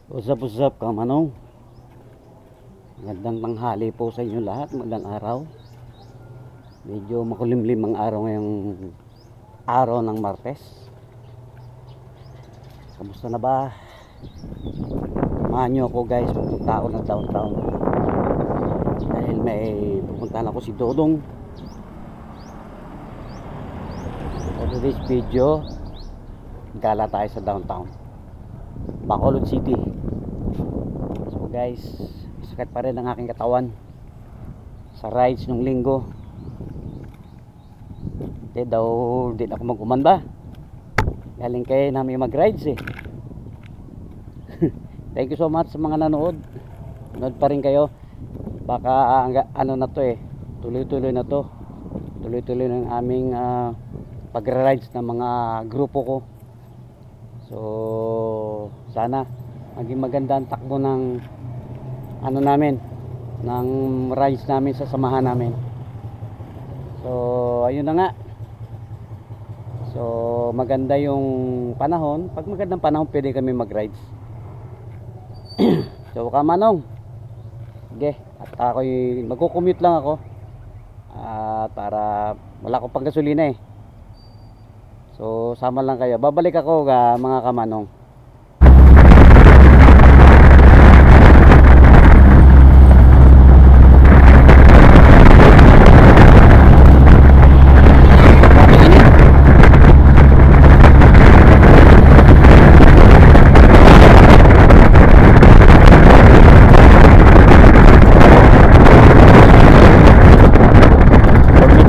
What's up, Kamanong? Magandang tanghali po sa inyo lahat. Magandang araw. Medyo makulimlim ang araw ngayong araw ng Martes. Kamusta na ba? Samahan nyo ako guys, pupunta ako ng downtown. Dahil may pupuntahan ako si Dodong. For today's video, gala tayo sa downtown Bacolod City. So guys, sakit pa rin ang aking katawan sa rides nung linggo. Hindi daw din ako magkumanda. Galing kayo namin mag rides eh. Thank you so much sa mga nanood. Nanood pa rin kayo. Baka ano na to eh, tuloy-tuloy na to. Tuloy-tuloy ng aming pag-rides ng mga grupo ko. So sana maging maganda ang takbo ng ano namin, ng rides namin sa samahan namin. So ayun na nga. So maganda yung panahon. Pag magandang panahon pwede kami mag-rides. So Kamanong, sige, at ako'y magko-commute lang ako para wala akong pang gasolina eh. So sama lang kayo. Babalik ako mga Kamanong.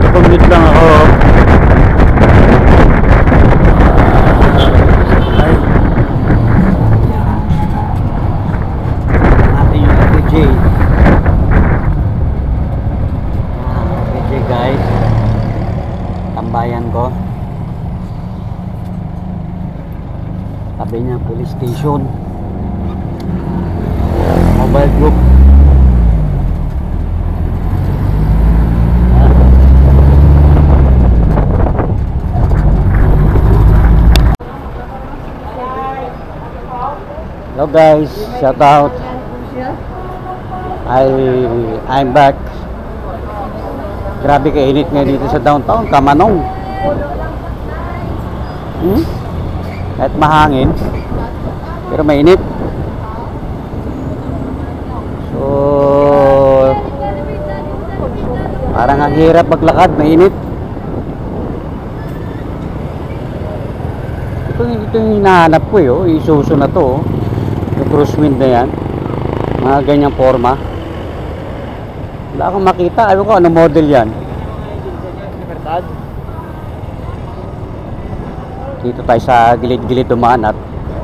Commute lang ako. Guys, tambayan ko tabi niya police station, mobile group. Hello guys, shout out. I'm back. Grabe kainit ngayon dito sa downtown Kamanong. Kahit mahangin pero mainit. So parang ang hirap maglakad, mainit. Ito yung hinahanap ko eh, oh. Isuso na to, oh. Yung crosswind na yan, mga ganyang forma. Wala akong makita. Ayaw ko ano model yan. Dito tayo sa gilid-gilid dumaan at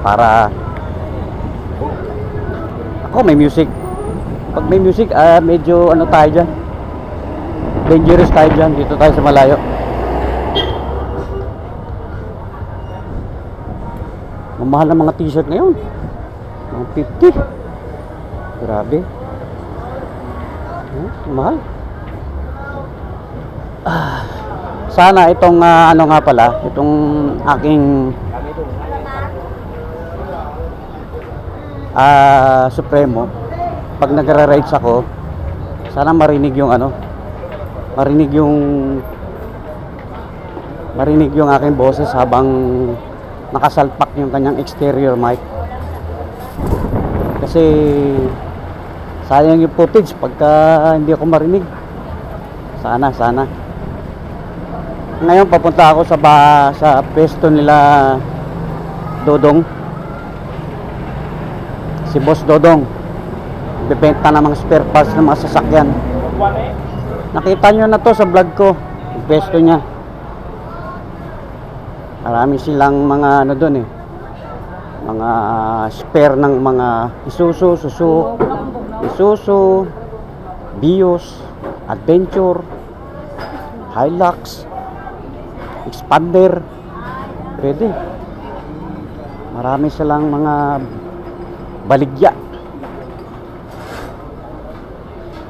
para ako may music. Pag may music medyo ano tayo dyan, dangerous tayo dyan. Dito tayo sa malayo. Mamahal ang mga t-shirt ngayon, mga 50. Grabe. Mahal. Sana itong ano nga pala, itong aking Supremo, pag nagra-rides ako, sana marinig yung ano, marinig yung aking boses habang nakasalpak yung kanyang exterior mic. Kasi sayang yung footage pagka hindi ako marinig. Sana. Ngayon papunta ako sa pwesto nila Dodong. Si Boss Dodong bibenta ng mga spare parts ng mga sasakyan. Nakita nyo na to sa vlog ko, yung pwesto niya. Marami silang mga ano doon eh, mga spare ng mga Isuzu, Vios, Adventure, Hilux, Expander. Pwede. Marami silang mga baligya.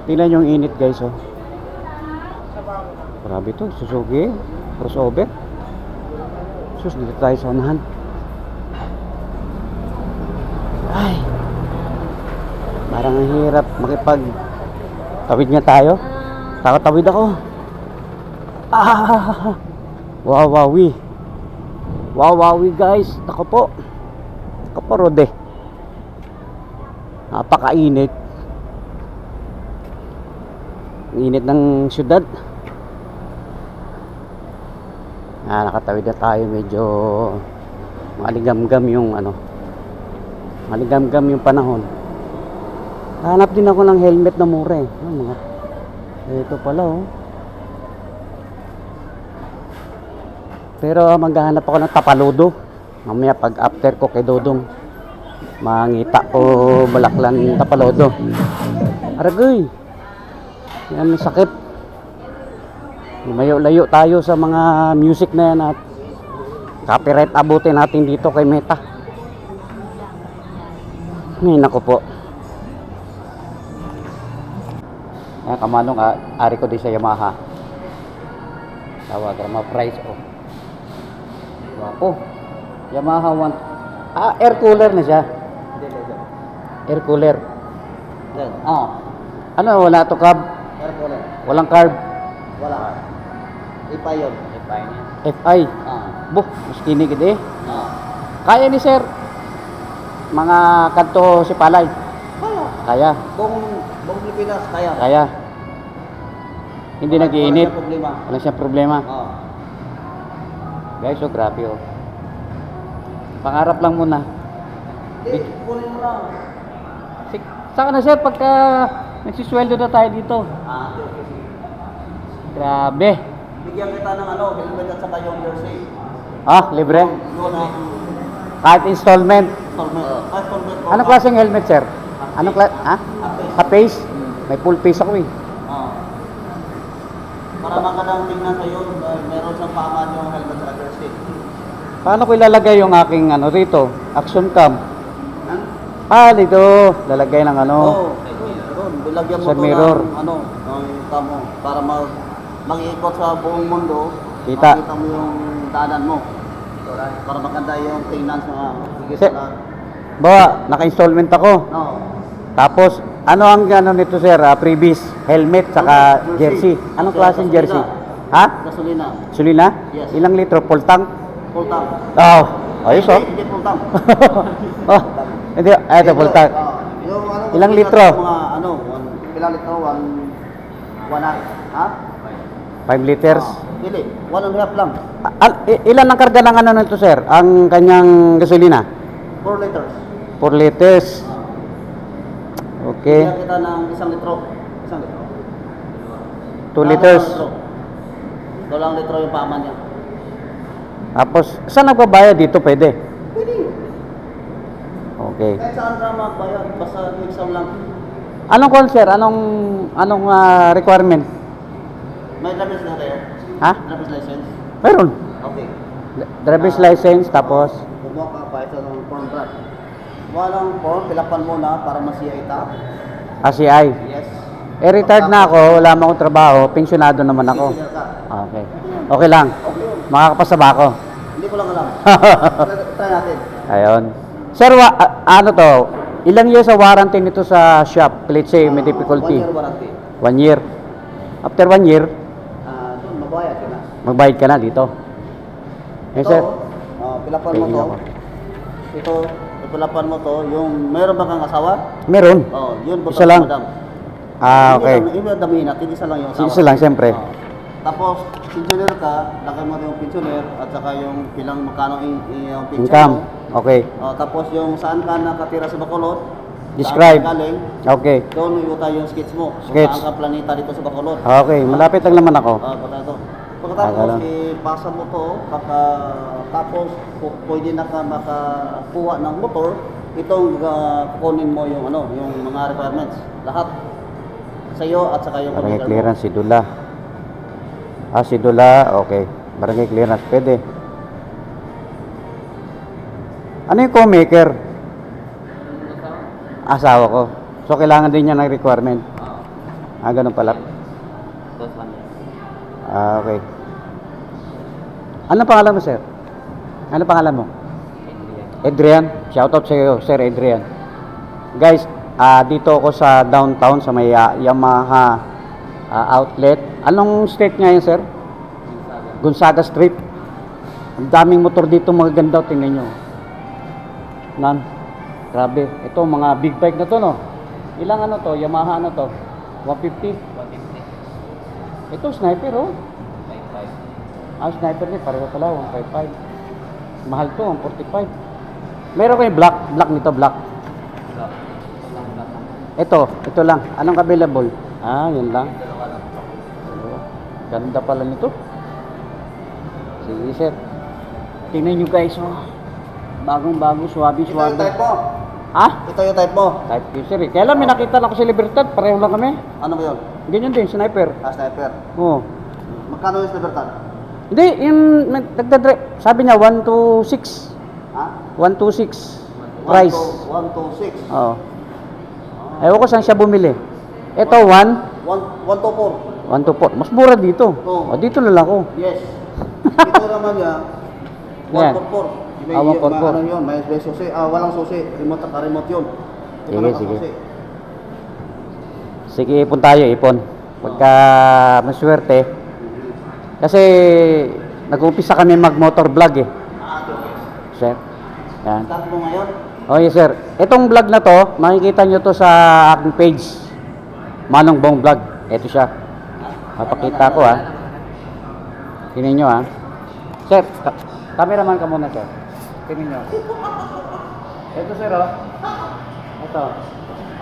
Tingnan yung init guys, oh. Grabe to, Suzuki crossover. Sus, dito tayo sa unahan. Ay, Parang ang hirap tawid nga tayo. Tawid ako. Ah! Wawawi. Wawawi guys. Ako po. Kaparode. Napakainit. Ang init ng syudad. Nakatawid na tayo. Medyo maligamgam yung maligamgam yung panahon. Hanap din ako ng helmet na mura eh. Ito pala oh. Pero maghahanap ako ng tapaludo. Mamaya pag after ko kay Dodong, mangita ko balaklan tapaludo. Aragay. Yan may sakit. Layo-layo tayo sa mga music na yan at copyright abutin natin dito kay Meta. Ngayon ako po. Ayan, kamanong ari ko din sa Yamaha. Tawag na price oh. Wapo. Yamaha 1. Air cooler na siya. Air cooler. Ano, wala to carb? Air cooler. Walang carb? Wala. FI yun. FI? Buh, mas kinig eh. Kaya ni sir. Mga kanto si Palay. Kaya. Buong Pilipinas, kaya. Kaya. Hindi nag-iinit. Wala problema. Wala siyang problema. Guys, so grabe oh. Pangarap lang muna. Kunin mo lang. Saka na sir, pagka nagsisweldo na tayo dito. Grabe. Bigyan kita ng helmet at saka yung jersey. Libre? Yun ang Kahit installment. installment. Anong klaseng helmet sir? Anong klase? Half face? May full face ako eh. Para magandang tingnan sa'yo, meron siyang paman yung helmet at jersey. Paano ko ilalagay yung aking rito? Action cam. Dito. Lalagay ng doon. Bilagyan mo sa to mirror. ng tamo. Para mag-iikot sa buong mundo. Kita. Makita mo yung daanan mo. Para maganda yung tingnan sa higit Sir, sa lahat. bawa, naka-installment ako. Tapos, ano ang nito sir? Previous helmet saka jersey. Anong klaseng jersey? Gasolina. Gasolina? Yes. Ilang litro? Full tank? Full tank. Ayos oh. Hindi full tank. Hindi, ito full tank. Yung Ilang gasolina litro? sa mga ilang litro? 5 liters. Hindi, 1.5 lang. Ilan ang karga ng nito sir? Ang kanyang gasolina? 4 liters. 4 liters. Okay. Bigyan kita ng 1 litro. 2 liters. 2 litro yung paman niya. Tapos, saan nagbabayad dito? Pwede. Pwede. Okay. Kahit saan ka magbayad, basta exam lang. Anong call sir? Anong requirement? May driver's na kayo? Driver's license? Meron. Okay. Driver's license, tapos Kumuha ka pa ito ng form brad. Walang form, pilapan muna para ma-CI ta. ACI. Yes. Retired na ako, wala mo akong trabaho, pensionado naman ako. Pensioner ka. Okay. Okay lang. Okay. Makakapasaba ako. Hindi ko lang alam. Try natin. Ayun. Sir, ano to? Ilang years sa warranty nito sa shop? Let's say may difficulty. 1 year warranty. 1 year. After 1 year, Doon, mabayad ka na. magbayad ka na dito. Yes, sir. Pilapan mo Pahingin to. ako. Ito, pilapan mo to. Yung, meron ba kang asawa? Meron. Yun, Isa lang. madam. Okay. Hindi damihin natin, isa lang yung asawa. Isa lang, siyempre. Tapos, pensioner ka, lagay mo yung pensioner at saka yung pilang magkano yung pension Income. mo. Okay. Tapos yung saan ka nakatira sa Bacolod, Describe. saan ka galing, Okay. doon iuta yung sketch mo. Kung Sketch. saan ka planeta dito sa Bacolod. Okay. Malapit lang naman ako. Pagkatapos, ganun. ipasa mo to, tapos pwede na ka makakuha ng motor, itong kukunin mo yung yung mga requirements. Lahat sa iyo at saka yung Barangay computer mo. clearance, Sidula. Sidula. Okay. Barangay clearance. Pwede. Ano yung co-maker? Asawa ko. So, kailangan din niya ng requirement. Ganun pala. Okay. Ano pangalan mo, sir? Ano pangalan mo? Adrian. Shoutout sa iyo, Sir Adrian. Guys, Dito ako sa downtown sa may Yamaha outlet. Anong street nga yun, sir? Gonzaga Street. Ang daming motor dito, mga ganda. Tingnan nyo. Nan. Grabe. Ito, mga big bike na to, no? Ilang ano to? Yamaha ano to? 150? 150. Ito, sniper, oh. 55. Sniper niya. Pareho pala, 155. Mahal to, 145. Meron kayong black. Black nito, black. Ito lang. Anong available? Yun lang. Ganda pala nito. Sige, sir. Tingnan nyo guys, oh. Bagong-bago, Ito yung suwabe-suwabe. type mo. Ito yung type mo. Type Q, sir. Kaya lang, may nakita lang ako sa Libertad. Pareho lang kami. Ano ba yun? Ganyan din, sniper. Sniper. Oo. Magkano yung Libertad? Hindi, yung sabi niya 126. 126 price. 126. Oo. Ewan ko saan siya bumili. Ito 1 124. 124. Mas mura dito. Oo. Dito na lang ako. Yes. Ito naman niya, Yan. 144. May, 144. ano yun, may susi. Walang susi. Remote yun. Sige, sige. Sige, ipon tayo, ipon. Pagka maswerte. Kasi nag-uumpisa kami mag-motor vlog eh. Sir. Yan. Start mo ngayon? Oh yes sir. Itong vlog na to, makikita nyo to sa aking page. Manong Bong Vlog. Ito siya. Papakita ko ha. Tingnan nyo ha. Sir, cameraman ka muna sir. Tingnan nyo. Ito sir oh. Ito.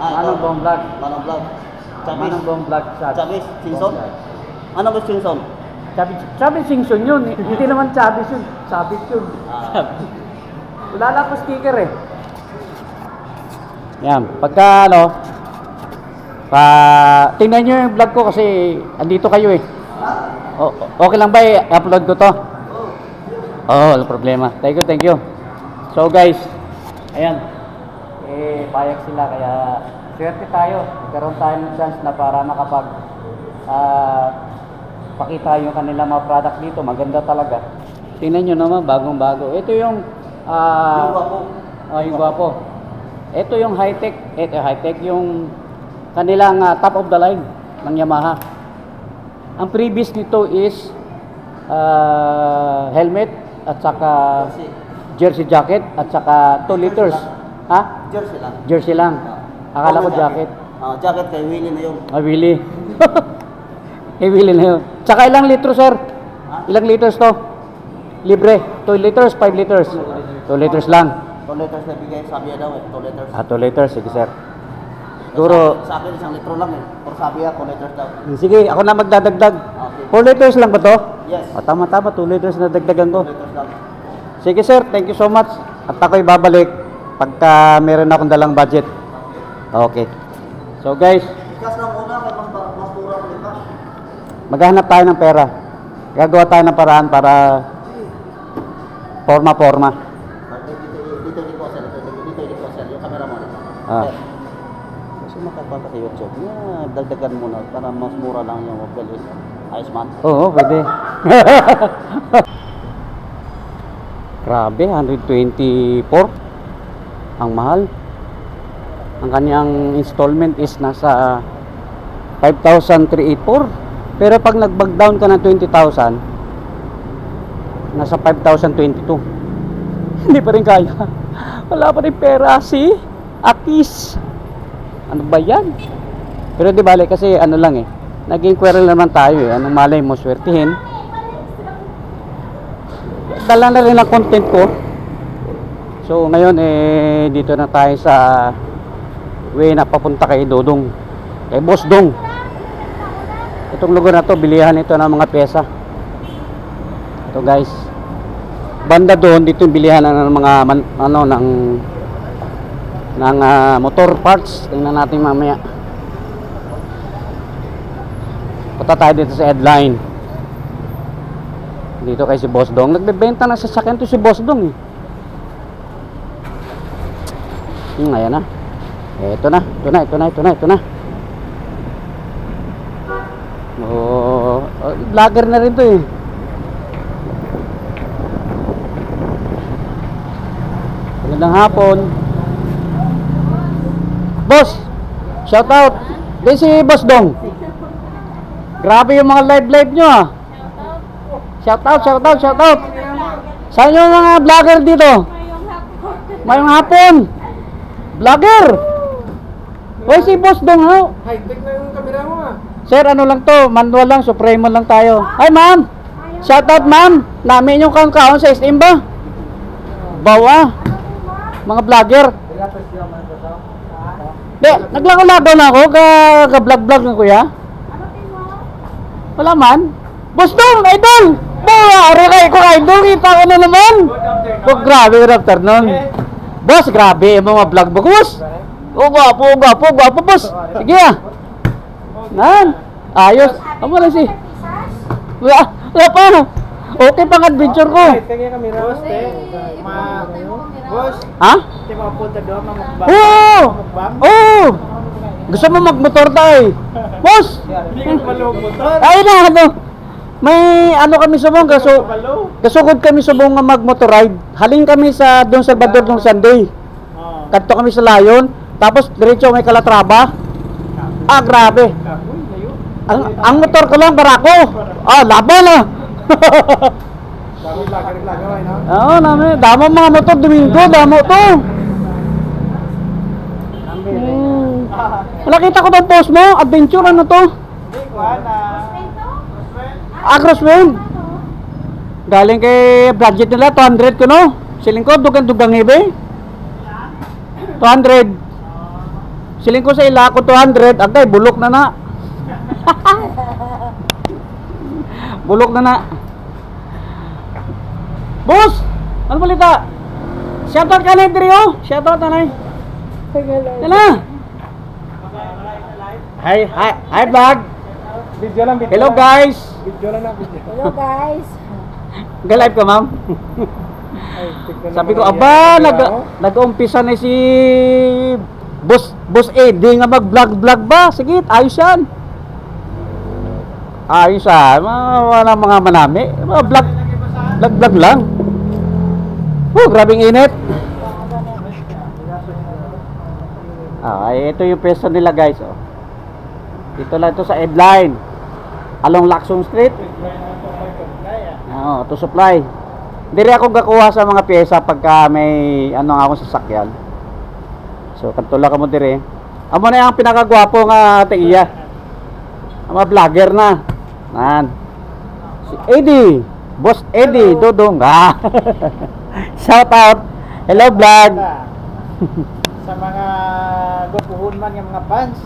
Manong Bong Vlog. Manong Vlog. Manong Bong Vlog. Chabis, Simpson? Ano ba Simpson? Chabis Simpson yun. Hindi naman Chabis yun. Chabis yun. Wala lang po sticker eh. Yan. Pagka ano, tingnan nyo yung vlog ko kasi andito kayo eh. Okay lang ba i-upload ko to? Wala problema. Thank you. So guys, ayan. Payag sila kaya swerte tayo. Nagkaroon tayo ng chance na para makapag pakita yung kanilang mga product dito. Maganda talaga. Tingnan nyo naman, bagong-bago. Ito yung yung gwapo. Ito yung high-tech. Ito high-tech yung kanilang top of the line ng Yamaha. Ang previous nito is helmet at saka jersey jacket at saka 2 liters. Jersey lang. Jersey lang. Akala ko jacket. Jacket kay Willie na yun. Willie. Willie na yun. Saka ilang litros sir? Ilang liters to? Libre. 2 liters, 5 liters. 2 liters lang. 2 liters na bigay, sabi niya daw 2 liters. 2 liters, sige sir. Siguro, Sa akin, 1 litro lang eh. Pero sabi niya, 2 liters daw. sige, ako na magdadagdag. Okay. 4 liters lang ba to? Yes. Tama, 2 liters na dagdagan ko. 2 liters lang. Sige sir, thank you so much. At ako'y babalik pagka meron akong dalang budget. Okay. So guys, Ikas lang muna, kaya mas mura ulit ka. maghahanap tayo ng pera. Gagawa tayo ng paraan para forma-forma. Dito ko sir, yung camera mo. Kasi makapata sa YouTube, dagdagan mo na para mas mura lang yung mobile. Ayos man. Oo, pwede. Grabe, 124. Ang mahal. Ang kanyang installment is nasa 5,384. Pero pag nag-bag down ka ng 20,000, nasa 5,022. Hindi pa rin kaya. Wala pa rin pera si Akis. Ano ba yan? Pero di bale kasi ano lang eh. Nag-inquire naman tayo eh. Anong malay mo, swertihin. Dala na rin ang content ko. So ngayon eh dito na tayo sa way na papunta kay Dodong. Kay Boss Dong. Itong lugar na to, bilihan ito ng mga pyesa. Ito guys. Banda doon dito yung bilihan ng mga motor parts. Tingnan natin mamaya. Punta tayo dito sa headline. Dito kay si Boss Dong. Nagbebenta na sasakyan to si Boss Dong eh. Ayan na. Ito na. Vlogger na rin to eh. Magandang hapon. Boss, shout out. Di si Boss Dong. Grabe yung mga live nyo ah. Shout out. Saan yung mga vlogger dito? Mayong hapon. Vlogger. Hoy, si Boss Dong ha. High-tech na yung camera mo ah. Sir, ano lang to, manual lang, Supremo lang tayo. Hi ma'am. Shout out ma'am. Namin yung kaon sa SM ba? Bawa. Mga vlogger. Di, naglako-laban ako, ka-vlog-vlog ng kuya. Wala man. Boss Dong, idol! Bawa, aray ko idol, kita ko na naman. Oh, grabe, good afternoon. Boss, grabe, yung mga vlog mo, boss. Gwapo, boss. Sige ah. Nan, ayos. Amo lang si. Wala pa. Okay pang adventure ko. High-tech yung camera mo. Boss, Ha? di mo punta doon, mamukbang. Oo! Mamukbang? Oo! Gusto mo magmotor tayo? Boss! Hindi ka malong motor. Ay na, ano? May ano kami subong, Kabalo. gasugod kami subong nga magmotor ride. Haling kami sa Don Salvador nung Sunday. Oh. Kadto kami sa Layon. Tapos diretso may Calatrava. Ah, grabe. Kapoy, layo. Ang motor ko lang, barako. Ah, laban ah. Bago vlogger ay no? Oo, namin. Damo mga motor, Domingo, damo to. Nakita ko ba post mo? Adventure, ano to? Hindi ko na. Agroswind. Galing kay budget nila, 200 ko no? Siling ko, dugang ibe. 200. Siling ko sa ila ko 200, agay, bulok na na. Bulok na na. Boss! Ano balita? Shoutout ka na yung trio? Shoutout na na. Tala! Hi vlog! Video lang, video. Hello lang. guys! Video lang na, video. Hello guys. Ga-live ka ma'am? High-tech na Sabi ko, naman aba, yung camera mo. nag-umpisa na si Boss Eddie nga mag-vlog ba? Sige, ayos yan. Ayos ah, wala mga manami. Mga vlog lang. Oh, grabing init. Ito yung pwesto nila guys. Oh. Dito lang ito sa Edline. Along Lacson Street. To supply. Hindi rin ako gakuha sa mga pyesa pagka may ano nga akong sasakyan. So, kantula ka mo dire. Amo na yung pinakagwapo nga ate iya. Ang mga vlogger na. Nan. Si Eddie. Boss Eddie, Dodong. Ah. Shout out. Hello vlog. Sa mga gupuhon man yung mga fans.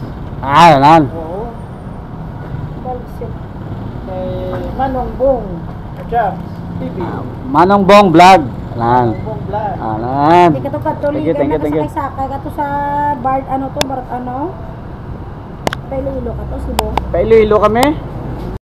Nan. Oo. Kay Manong Bong. Jobs TV. Manong Bong vlog. Nan. Bong Vlog. Nan. Hindi ka to katuloy Thank you, ka thank you, thank you. nakasakay-sakay ka to sa bar ano to, bar ano? Kay Lulo ka to, Subo. Pa Iloilo kami.